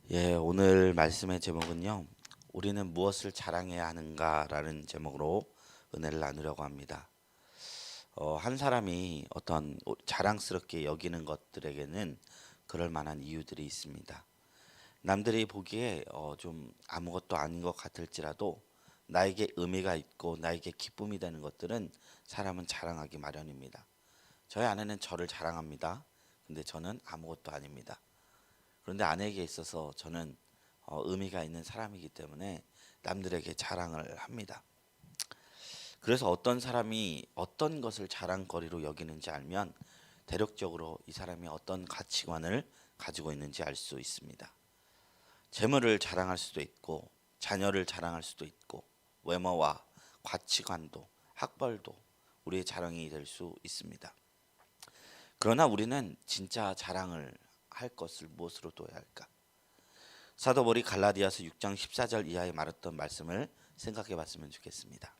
오늘 말씀의 제목은요. 우리는 무엇을 자랑해야 하는가라는 제목으로 은혜를 나누려고 합니다. 한 사람이 어떤 자랑스럽게 여기는 것들에게는 그럴 만한 이유들이 있습니다. 남들이 보기에 좀 아무것도 아닌 것 같을지라도 나에게 의미가 있고 나에게 기쁨이 되는 것들은 사람은 자랑하기 마련입니다. 저희 아내는 저를 자랑합니다. 근데 저는 아무것도 아닙니다. 그런데 아내에게 있어서 저는 의미가 있는 사람이기 때문에 남들에게 자랑을 합니다. 그래서 어떤 사람이 어떤 것을 자랑거리로 여기는지 알면 대략적으로 이 사람이 어떤 가치관을 가지고 있는지 알 수 있습니다. 재물을 자랑할 수도 있고 자녀를 자랑할 수도 있고 외모와 가치관도 학벌도 우리의 자랑이 될 수 있습니다. 그러나 우리는 진짜 자랑을 할 것을 무엇으로 둬야 할까? 사도 바울이 갈라디아서 6장 14절 이하에 말했던 말씀을 생각해 봤으면 좋겠습니다.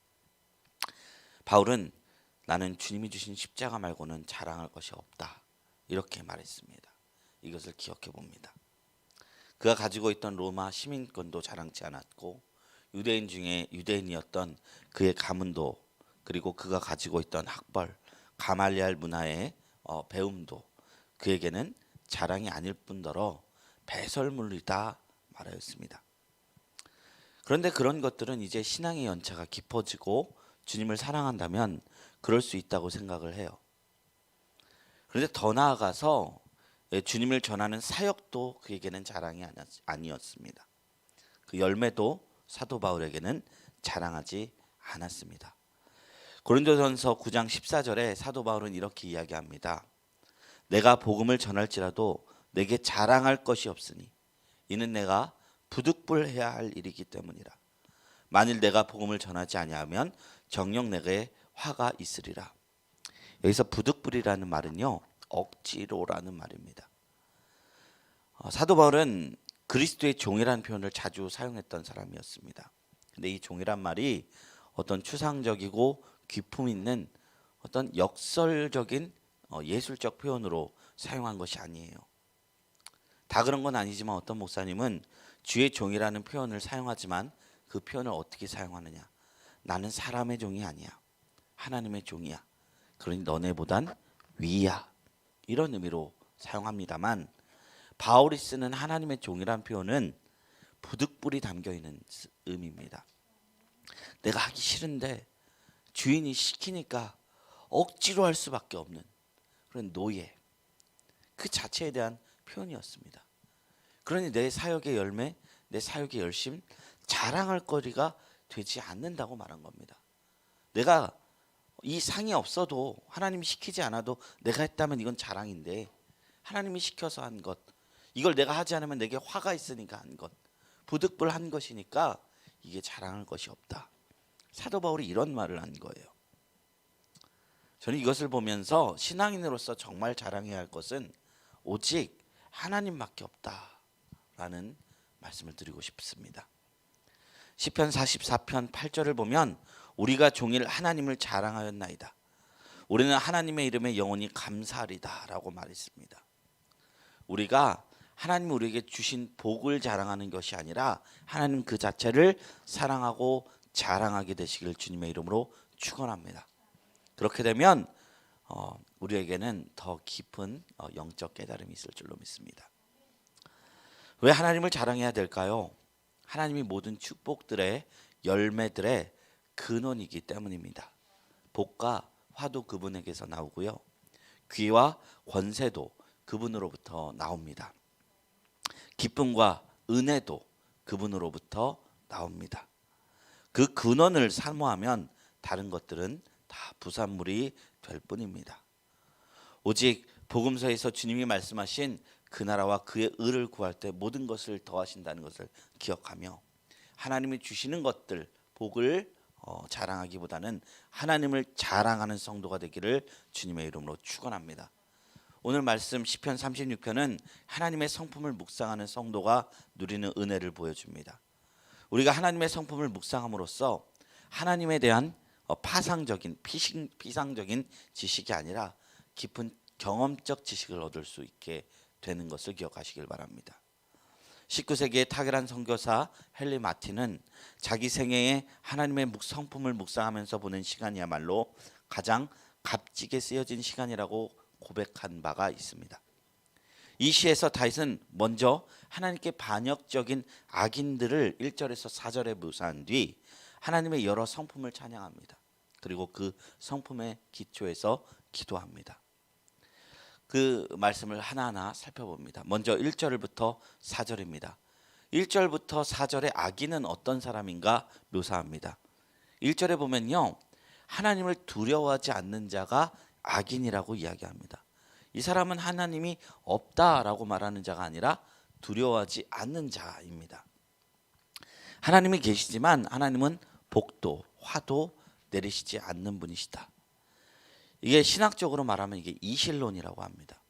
바울은 나는 주님이 주신 십자가 말고는 자랑할 것이 없다. 이렇게 말했습니다. 이것을 기억해 봅니다. 그가 가지고 있던 로마 시민권도 자랑치 않았고 유대인 중에 유대인이었던 그의 가문도 그리고 그가 가지고 있던 학벌, 가말리알 문화의 배움도 그에게는 자랑이 아닐 뿐더러 배설물이다 말하였습니다. 그런데 그런 것들은 이제 신앙의 연차가 깊어지고 주님을 사랑한다면 그럴 수 있다고 생각을 해요. 그런데 더 나아가서 주님을 전하는 사역도 그에게는 자랑이 아니었습니다. 그 열매도 사도 바울에게는 자랑하지 않았습니다. 고린도전서 9장 14절에 사도 바울은 이렇게 이야기합니다. 내가 복음을 전할지라도 내게 자랑할 것이 없으니 이는 내가 부득불해야 할 일이기 때문이라. 만일 내가 복음을 전하지 아니하면 정녕 내게 화가 있으리라. 여기서 부득불이라는 말은요, 억지로라는 말입니다. 사도 바울은 그리스도의 종이라는 표현을 자주 사용했던 사람이었습니다. 근데 이 종이란 말이 어떤 추상적이고 귀품 있는 어떤 역설적인 예술적 표현으로 사용한 것이 아니에요. 다 그런 건 아니지만 어떤 목사님은 주의 종이라는 표현을 사용하지만 그 표현을 어떻게 사용하느냐? 나는 사람의 종이 아니야. 하나님의 종이야. 그러니 너네보단 위야. 이런 의미로 사용합니다만 바울이 쓰는 하나님의 종이라는 표현은 부득불이 담겨 있는 의미입니다. 내가 하기 싫은데 주인이 시키니까 억지로 할 수밖에 없는 그런 노예. 그 자체에 대한 표현이었습니다. 그러니 내 사역의 열매, 내 사역의 열심 자랑할 거리가 되지 않는다고 말한 겁니다. 내가 이 상이 없어도 하나님이 시키지 않아도 내가 했다면 이건 자랑인데 하나님이 시켜서 한 것, 이걸 내가 하지 않으면 내게 화가 있으니까 한 것, 부득불한 것이니까 이게 자랑할 것이 없다. 사도 바울이 이런 말을 한 거예요. 저는 이것을 보면서 신앙인으로서 정말 자랑해야 할 것은 오직 하나님밖에 없다라는 말씀을 드리고 싶습니다. 시편 44편 8절을 보면 우리가 종일 하나님을 자랑하였나이다. 우리는 하나님의 이름에 영원히 감사하리다라고 말했습니다. 우리가 하나님 우리에게 주신 복을 자랑하는 것이 아니라 하나님 그 자체를 사랑하고 자랑하게 되시길 주님의 이름으로 축원합니다. 그렇게 되면 우리에게는 더 깊은 영적 깨달음이 있을 줄로 믿습니다. 왜 하나님을 자랑해야 될까요? 하나님이 모든 축복들의 열매들의 근원이기 때문입니다. 복과 화도 그분에게서 나오고요. 귀와 권세도 그분으로부터 나옵니다. 기쁨과 은혜도 그분으로부터 나옵니다. 그 근원을 사모하면 다른 것들은 다 부산물이 될 뿐입니다. 오직 복음서에서 주님이 말씀하신 그 나라와 그의 의를 구할 때 모든 것을 더하신다는 것을 기억하며 하나님이 주시는 것들 복을 자랑하기보다는 하나님을 자랑하는 성도가 되기를 주님의 이름으로 축원합니다. 오늘 말씀 시편 36편은 하나님의 성품을 묵상하는 성도가 누리는 은혜를 보여줍니다. 우리가 하나님의 성품을 묵상함으로써 하나님에 대한 파상적인 피상적인 지식이 아니라 깊은 경험적 지식을 얻을 수 있게 되는 것을 기억하시길 바랍니다. 19세기의 탁월한 선교사 헨리 마틴은 자기 생애에 하나님의 성품을 묵상하면서 보낸 시간이야말로 가장 값지게 쓰여진 시간이라고 고백한 바가 있습니다. 이 시에서 다윗은 먼저 하나님께 반역적인 악인들을 1절에서 4절에 묘사한 뒤 하나님의 여러 성품을 찬양합니다. 그리고 그 성품의 기초에서 기도합니다. 그 말씀을 하나하나 살펴봅니다. 먼저 1절부터 4절입니다. 1절부터 4절의 악인은 어떤 사람인가 묘사합니다. 1절에 보면요, 하나님을 두려워하지 않는 자가 악인이라고 이야기합니다. 이 사람은 하나님이 없다라고 말하는 자가 아니라 두려워하지 않는 자입니다. 하나님이 계시지만 하나님은 복도, 화도 내리시지 않는 분이시다. 이게 신학적으로 말하면 이게 이실론이라고 합니다.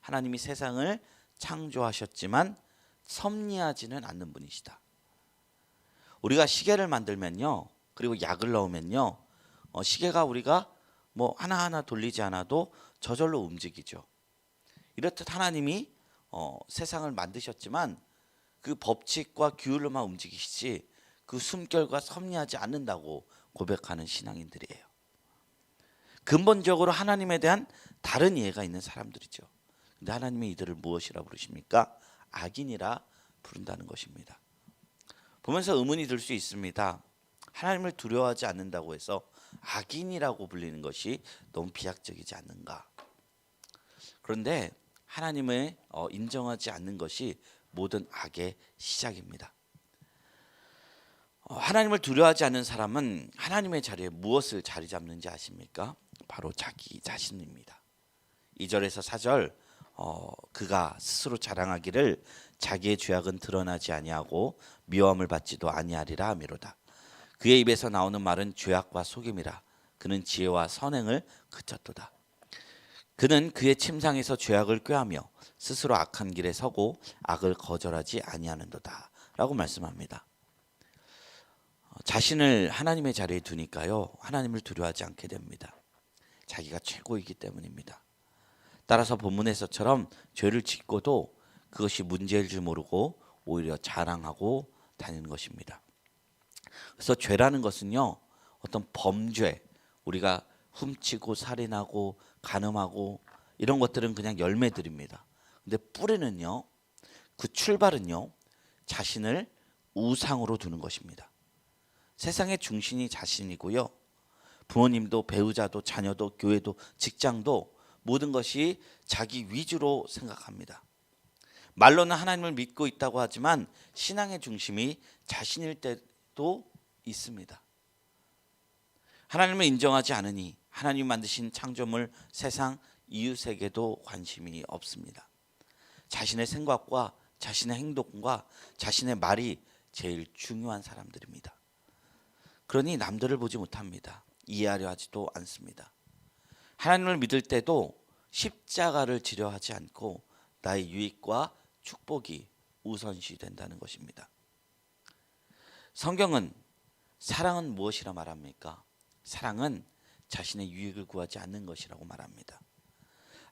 하나님이 세상을 창조하셨지만 섭리하지는 않는 분이시다. 우리가 시계를 만들면요, 그리고 약을 넣으면요, 시계가 우리가 뭐 하나하나 돌리지 않아도 저절로 움직이죠. 이렇듯 하나님이 세상을 만드셨지만 그 법칙과 규율로만 움직이시지 그 숨결과 섭리하지 않는다고 고백하는 신앙인들이에요. 근본적으로 하나님에 대한 다른 이해가 있는 사람들이죠. 근데 하나님이 이들을 무엇이라 부르십니까? 악인이라 부른다는 것입니다. 보면서 의문이 들 수 있습니다. 하나님을 두려워하지 않는다고 해서 악인이라고 불리는 것이 너무 비약적이지 않는가? 그런데 하나님을 인정하지 않는 것이 모든 악의 시작입니다. 하나님을 두려워하지 않는 사람은 하나님의 자리에 무엇을 자리 잡는지 아십니까? 바로 자기 자신입니다. 2절에서 4절 그가 스스로 자랑하기를 자기의 죄악은 드러나지 아니하고 미워함을 받지도 아니하리라 하미로다. 그의 입에서 나오는 말은 죄악과 속임이라. 그는 지혜와 선행을 그쳤도다. 그는 그의 침상에서 죄악을 꾀하며 스스로 악한 길에 서고 악을 거절하지 아니하는도다 라고 말씀합니다. 자신을 하나님의 자리에 두니까요, 하나님을 두려워하지 않게 됩니다. 자기가 최고이기 때문입니다. 따라서 본문에서처럼 죄를 짓고도 그것이 문제일 줄 모르고 오히려 자랑하고 다니는 것입니다. 그래서 죄라는 것은요, 어떤 범죄, 우리가 훔치고 살인하고 간음하고 이런 것들은 그냥 열매들입니다. 근데 뿌리는요, 그 출발은요, 자신을 우상으로 두는 것입니다. 세상의 중심이 자신이고요, 부모님도 배우자도 자녀도 교회도 직장도 모든 것이 자기 위주로 생각합니다. 말로는 하나님을 믿고 있다고 하지만 신앙의 중심이 자신일 때도 있습니다. 하나님을 인정하지 않으니 하나님 만드신 창조물 세상 이웃에게도 관심이 없습니다. 자신의 생각과 자신의 행동과 자신의 말이 제일 중요한 사람들입니다. 그러니 남들을 보지 못합니다. 이해하려 하지도 않습니다. 하나님을 믿을 때도 십자가를 지려 하지 않고 나의 유익과 축복이 우선시 된다는 것입니다. 성경은 사랑은 무엇이라 말합니까? 사랑은 자신의 유익을 구하지 않는 것이라고 말합니다.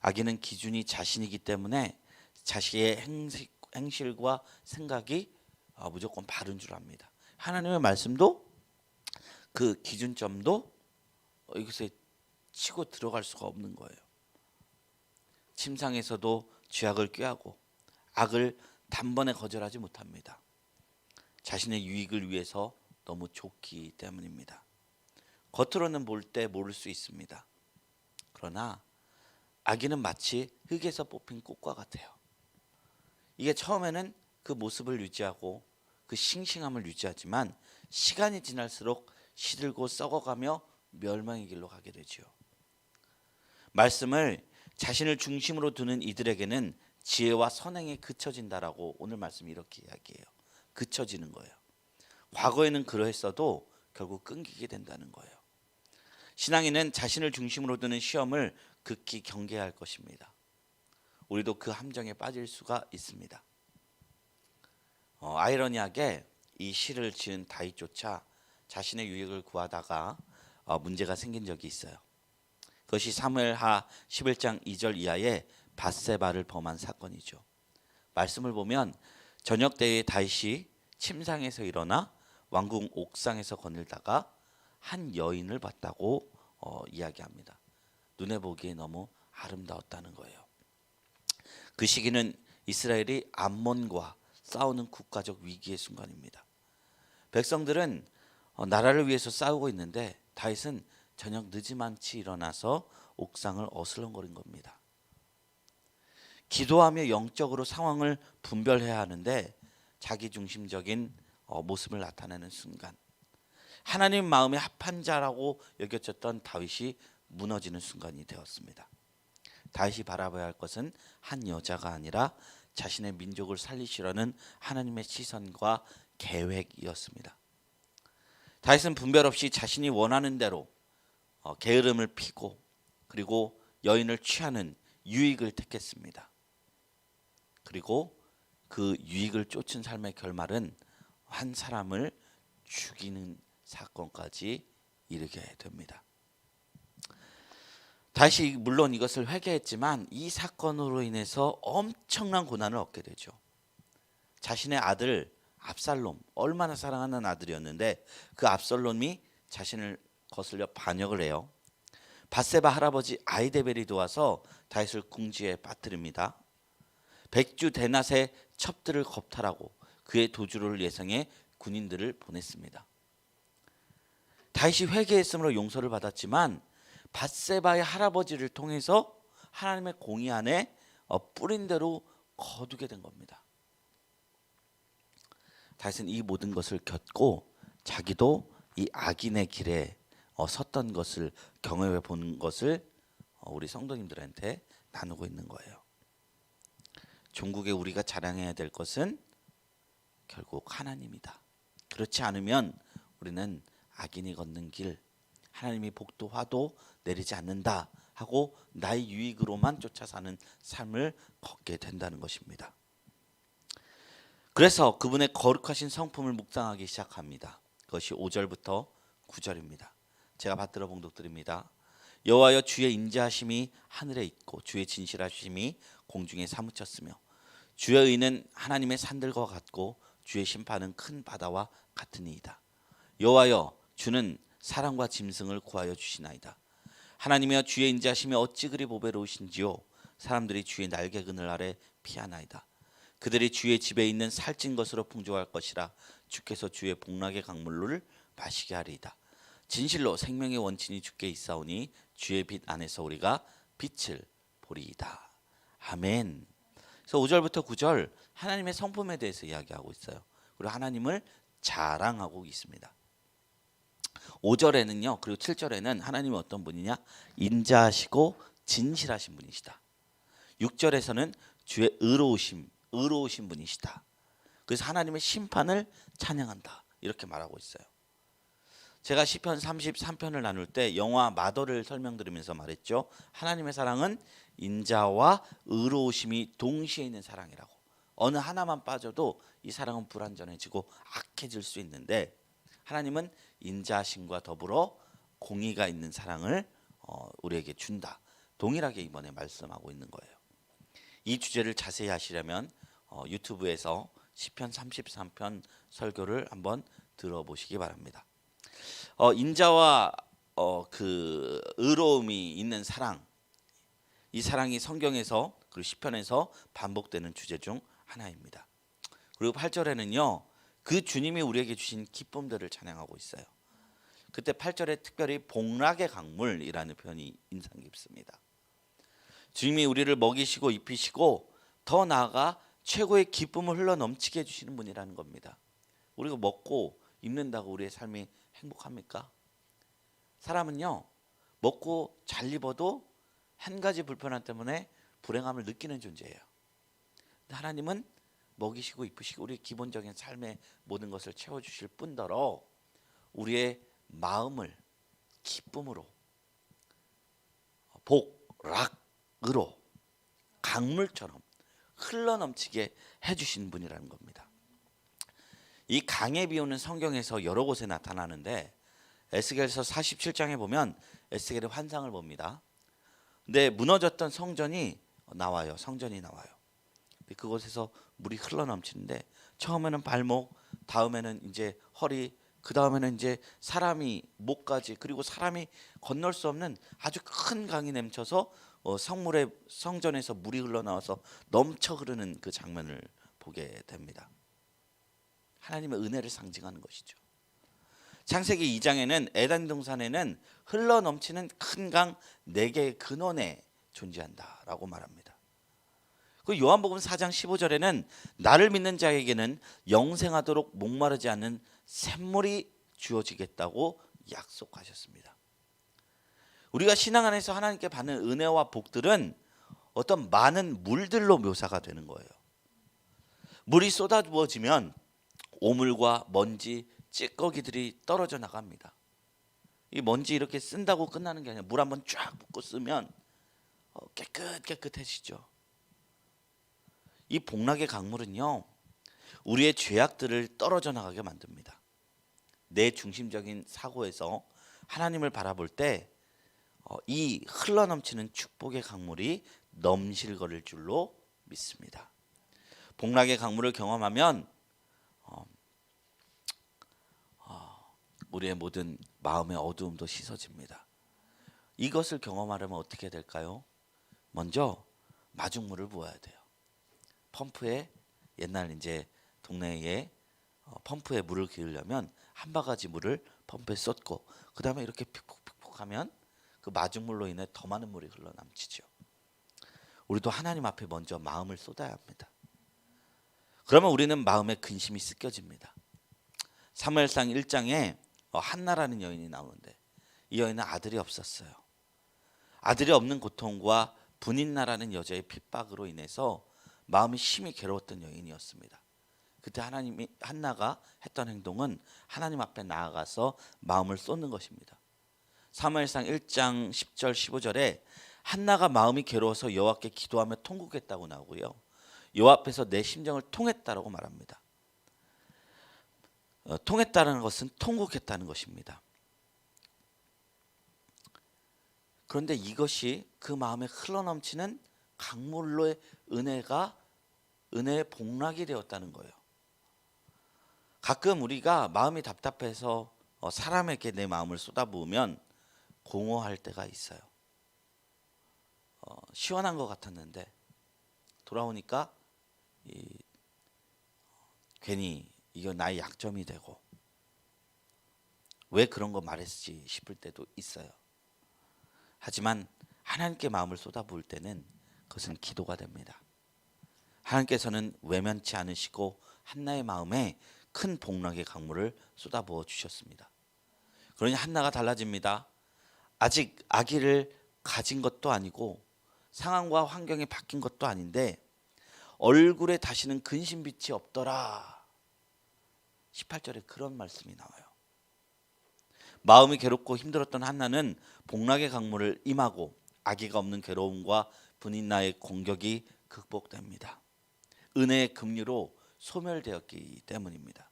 악인은 기준이 자신이기 때문에 자신의 행실과 생각이 무조건 바른 줄 압니다. 하나님의 말씀도 그 기준점도 이것에 치고 들어갈 수가 없는 거예요. 침상에서도 죄악을 꾀하고 악을 단번에 거절하지 못합니다. 자신의 유익을 위해서 너무 좋기 때문입니다. 겉으로는 볼 때 모를 수 있습니다. 그러나 악인은 마치 흙에서 뽑힌 꽃과 같아요. 이게 처음에는 그 모습을 유지하고 그 싱싱함을 유지하지만 시간이 지날수록 시들고 썩어가며 멸망의 길로 가게 되지요. 말씀을 자신을 중심으로 두는 이들에게는 지혜와 선행이 그쳐진다라고 오늘 말씀이 이렇게 이야기해요. 그쳐지는 거예요. 과거에는 그러했어도 결국 끊기게 된다는 거예요. 신앙인은 자신을 중심으로 두는 시험을 극히 경계해야 할 것입니다. 우리도 그 함정에 빠질 수가 있습니다. 아이러니하게 이 시를 지은 다윗조차 자신의 유익을 구하다가 문제가 생긴 적이 있어요. 그것이 사무엘하 11장 2절 이하의 밧세바를 범한 사건이죠. 말씀을 보면 저녁 때에 다윗이 침상에서 일어나 왕궁 옥상에서 거닐다가 한 여인을 봤다고 이야기합니다. 눈에 보기에 너무 아름다웠다는 거예요. 그 시기는 이스라엘이 암몬과 싸우는 국가적 위기의 순간입니다. 백성들은 나라를 위해서 싸우고 있는데 다윗은 저녁 늦지만치 일어나서 옥상을 어슬렁거린 겁니다. 기도하며 영적으로 상황을 분별해야 하는데 자기중심적인 모습을 나타내는 순간, 하나님 마음에 합한 자라고 여겨졌던 다윗이 무너지는 순간이 되었습니다. 다윗이 바라봐야 할 것은 한 여자가 아니라 자신의 민족을 살리시려는 하나님의 시선과 계획이었습니다. 다윗은 분별 없이 자신이 원하는 대로 게으름을 피고 그리고 여인을 취하는 유익을 택했습니다. 그리고 그 유익을 쫓은 삶의 결말은 한 사람을 죽이는 사건까지 이르게 됩니다. 다시 물론 이것을 회개했지만 이 사건으로 인해서 엄청난 고난을 얻게 되죠. 자신의 아들 압살롬, 얼마나 사랑하는 아들이었는데 그 압살롬이 자신을 거슬려 반역을 해요. 밧세바 할아버지 아히데벨이 도와서 다윗을 궁지에 빠뜨립니다. 백주 대낮에 첩들을 겁탈하고 그의 도주를 예상해 군인들을 보냈습니다. 다윗이 회개했으므로 용서를 받았지만 밧세바의 할아버지를 통해서 하나님의 공의 안에 뿌린 대로 거두게 된 겁니다. 다윗은 이 모든 것을 겪고 자기도 이 악인의 길에 섰던 것을 경험해 본 것을 우리 성도님들한테 나누고 있는 거예요. 종국에 우리가 자랑해야 될 것은 결국 하나님이다. 그렇지 않으면 우리는 악인이 걷는 길, 하나님이 복도 화도 내리지 않는다 하고 나의 유익으로만 쫓아 사는 삶을 걷게 된다는 것입니다. 그래서 그분의 거룩하신 성품을 묵상하기 시작합니다. 그것이 5절부터 9절입니다. 제가 받들어 봉독드립니다. 여호와여, 주의 인자하심이 하늘에 있고 주의 진실하심이 공중에 사무쳤으며 주의 의는 하나님의 산들과 같고 주의 심판은 큰 바다와 같으니이다. 여호와여, 주는 사랑과 짐승을 구하여 주시나이다. 하나님이여, 주의 인자하심이 어찌 그리 보배로우신지요. 사람들이 주의 날개 그늘 아래 피하나이다. 그들이 주의 집에 있는 살찐 것으로 풍족할 것이라. 주께서 주의 복락의 강물을 마시게 하리이다. 진실로 생명의 원친이 주께 있사오니 주의 빛 안에서 우리가 빛을 보리이다. 아멘. 그래서 5절부터 9절 하나님의 성품에 대해서 이야기하고 있어요. 그리고 하나님을 자랑하고 있습니다. 5절에는요, 그리고 7절에는 하나님이 어떤 분이냐? 인자하시고 진실하신 분이시다. 6절에서는 주의 의로우신 분이시다. 그래서 하나님의 심판을 찬양한다. 이렇게 말하고 있어요. 제가 시편 33편을 나눌 때 영화 마더를 설명드리면서 말했죠. 하나님의 사랑은 인자와 의로우심이 동시에 있는 사랑이라고. 어느 하나만 빠져도 이 사랑은 불완전해지고 악해질 수 있는데 하나님은 인자하심과 더불어 공의가 있는 사랑을 우리에게 준다. 동일하게 이번에 말씀하고 있는 거예요. 이 주제를 자세히 하시려면 유튜브에서 시편 33편 설교를 한번 들어보시기 바랍니다. 인자와 그 의로움이 있는 사랑, 이 사랑이 성경에서 그리고 시편에서 반복되는 주제 중 하나입니다. 그리고 8절에는요, 그 주님이 우리에게 주신 기쁨들을 찬양하고 있어요. 그때 8절에 특별히 복락의 강물이라는 표현이 인상 깊습니다. 주님이 우리를 먹이시고 입히시고 더 나아가 최고의 기쁨을 흘러 넘치게 해주시는 분이라는 겁니다. 우리가 먹고 입는다고 우리의 삶이 행복합니까? 사람은요, 먹고 잘 입어도 한 가지 불편함 때문에 불행함을 느끼는 존재예요. 하나님은 먹이시고 입히시고 우리의 기본적인 삶의 모든 것을 채워주실 뿐더러 우리의 마음을 기쁨으로, 복락으로 강물처럼 흘러넘치게 해주신 분이라는 겁니다. 이 강의 비유는 성경에서 여러 곳에 나타나는데 에스겔서 47장에 보면 에스겔의 환상을 봅니다. 근데 무너졌던 성전이 나와요. 성전이 나와요. 그곳에서 물이 흘러넘치는데 처음에는 발목, 다음에는 이제 허리, 그 다음에는 이제 사람이 목까지, 그리고 사람이 건널 수 없는 아주 큰 강이 nem쳐서 성물의 성전에서 물이 흘러나와서 넘쳐 흐르는 그 장면을 보게 됩니다. 하나님의 은혜를 상징하는 것이죠. 창세기 2장에는 에덴 동산에는 흘러 넘치는 큰 강 4개의 근원에 존재한다라고 말합니다. 그 요한복음 4장 15절에는 나를 믿는 자에게는 영생하도록 목마르지 않는 샘물이 주어지겠다고 약속하셨습니다. 우리가 신앙 안에서 하나님께 받는 은혜와 복들은 어떤 많은 물들로 묘사가 되는 거예요. 물이 쏟아부어지면 오물과 먼지, 찌꺼기들이 떨어져 나갑니다. 이 먼지 이렇게 쓴다고 끝나는 게 아니라 물 한번 쫙 붓고 쓰면 깨끗해지죠. 이 복락의 강물은요, 우리의 죄악들을 떨어져 나가게 만듭니다. 내 중심적인 사고에서 하나님을 바라볼 때 이 흘러넘치는 축복의 강물이 넘실거릴 줄로 믿습니다. 복락의 강물을 경험하면 우리의 모든 마음의 어두움도 씻어집니다. 이것을 경험하려면 어떻게 될까요? 먼저 마중물을 부어야 돼요. 펌프에, 옛날 이제 동네에 펌프에 물을 기르려면 한 바가지 물을 펌프에 쏟고 그 다음에 이렇게 픽픽픽 하면 그 마중물로 인해 더 많은 물이 흘러넘치죠. 우리도 하나님 앞에 먼저 마음을 쏟아야 합니다. 그러면 우리는 마음의 근심이 씻겨집니다. 사무엘상 1장에 한나라는 여인이 나오는데 이 여인은 아들이 없었어요. 아들이 없는 고통과 분인나라는 여자의 핍박으로 인해서 마음이 심히 괴로웠던 여인이었습니다. 그때 한나가 했던 행동은 하나님 앞에 나아가서 마음을 쏟는 것입니다. 사무엘상 1장 10절 15절에 한나가 마음이 괴로워서 여호와께 기도하며 통곡했다고 나오고요. 여호와 앞에서 내 심정을 통했다라고 말합니다. 통했다는 것은 통곡했다는 것입니다. 그런데 이것이 그 마음에 흘러넘치는 강물로의 은혜의 복락이 되었다는 거예요. 가끔 우리가 마음이 답답해서 사람에게 내 마음을 쏟아부으면 공허할 때가 있어요. 시원한 것 같았는데 돌아오니까 괜히 이거 나의 약점이 되고 왜 그런 거 말했지 싶을 때도 있어요. 하지만 하나님께 마음을 쏟아부을 때는 그것은 기도가 됩니다. 하나님께서는 외면치 않으시고 한나의 마음에 큰 복락의 강물을 쏟아부어 주셨습니다. 그러니 한나가 달라집니다. 아직 아기를 가진 것도 아니고 상황과 환경이 바뀐 것도 아닌데 얼굴에 다시는 근심빛이 없더라. 18절에 그런 말씀이 나와요. 마음이 괴롭고 힘들었던 한나는 복락의 강물을 임하고 아기가 없는 괴로움과 분인나의 공격이 극복됩니다. 은혜의 급류로 소멸되었기 때문입니다.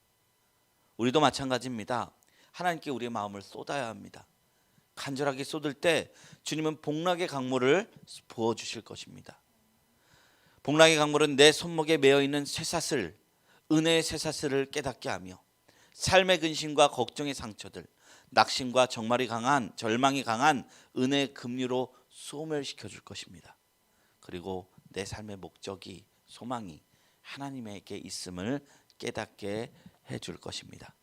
우리도 마찬가지입니다. 하나님께 우리의 마음을 쏟아야 합니다. 간절하게 쏟을 때 주님은 복락의 강물을 부어주실 것입니다. 복락의 강물은 내 손목에 매어있는 쇠사슬, 은혜의 쇠사슬을 깨닫게 하며 삶의 근심과 걱정의 상처들, 낙심과 절망이 강한 은혜의 급류로 소멸시켜 줄 것입니다. 그리고 내 삶의 목적이, 소망이 하나님에게 있음을 깨닫게 해줄 것입니다.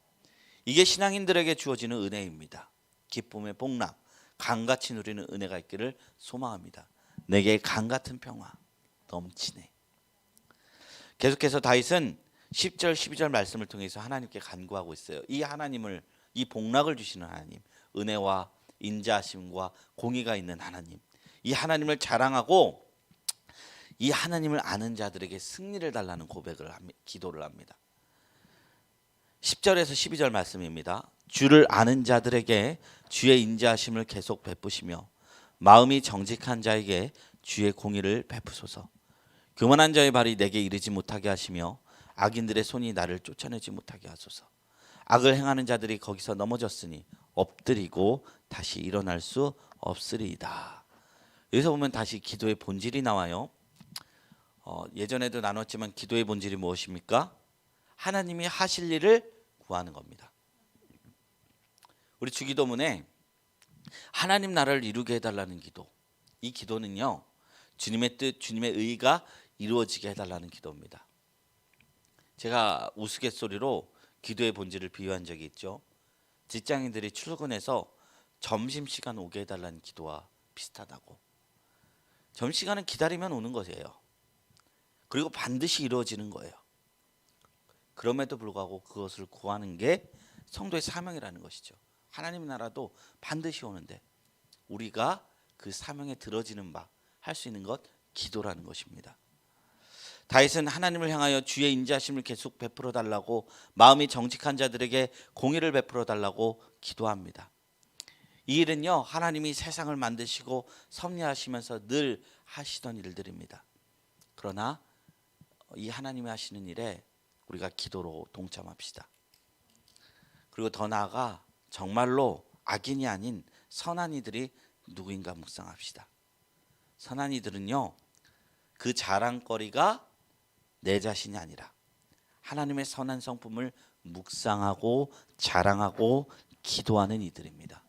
이게 신앙인들에게 주어지는 은혜입니다. 기쁨의 복락, 강같이 누리는 은혜가 있기를 소망합니다. 내게 강같은 평화 넘치네. 계속해서 다윗은 10절 12절 말씀을 통해서 하나님께 간구하고 있어요. 이 하나님을, 이 복락을 주시는 하나님, 은혜와 인자하심과 공의가 있는 하나님, 이 하나님을 자랑하고 이 하나님을 아는 자들에게 승리를 달라는 기도를 합니다. 10절에서 12절 말씀입니다. 주를 아는 자들에게 주의 인자하심을 계속 베푸시며 마음이 정직한 자에게 주의 공의를 베푸소서. 교만한 자의 발이 내게 이르지 못하게 하시며 악인들의 손이 나를 쫓아내지 못하게 하소서. 악을 행하는 자들이 거기서 넘어졌으니 엎드리고 다시 일어날 수 없으리이다. 여기서 보면 다시 기도의 본질이 나와요. 예전에도 나눴지만 기도의 본질이 무엇입니까? 하나님이 하실 일을 구하는 겁니다. 우리 주기도문에 하나님 나라를 이루게 해달라는 기도, 이 기도는요 주님의 뜻, 주님의 의가 이루어지게 해달라는 기도입니다. 제가 우스갯소리로 기도의 본질을 비유한 적이 있죠. 직장인들이 출근해서 점심시간 오게 해달라는 기도와 비슷하다고. 점심시간은 기다리면 오는 것이에요. 그리고 반드시 이루어지는 거예요. 그럼에도 불구하고 그것을 구하는 게 성도의 사명이라는 것이죠. 하나님 나라도 반드시 오는데 우리가 그 사명에 들어지는 바, 할 수 있는 것, 기도라는 것입니다. 다윗은 하나님을 향하여 주의 인자하심을 계속 베풀어 달라고, 마음이 정직한 자들에게 공의를 베풀어 달라고 기도합니다. 이 일은요 하나님이 세상을 만드시고 섭리하시면서 늘 하시던 일들입니다. 그러나 이 하나님이 하시는 일에 우리가 기도로 동참합시다. 그리고 더 나아가 정말로 악인이 아닌 선한 이들이 누구인가 묵상합시다. 선한 이들은요 그 자랑거리가 내 자신이 아니라 하나님의 선한 성품을 묵상하고 자랑하고 기도하는 이들입니다.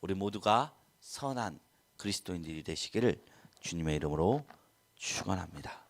우리 모두가 선한 그리스도인들이 되시기를 주님의 이름으로 축원합니다.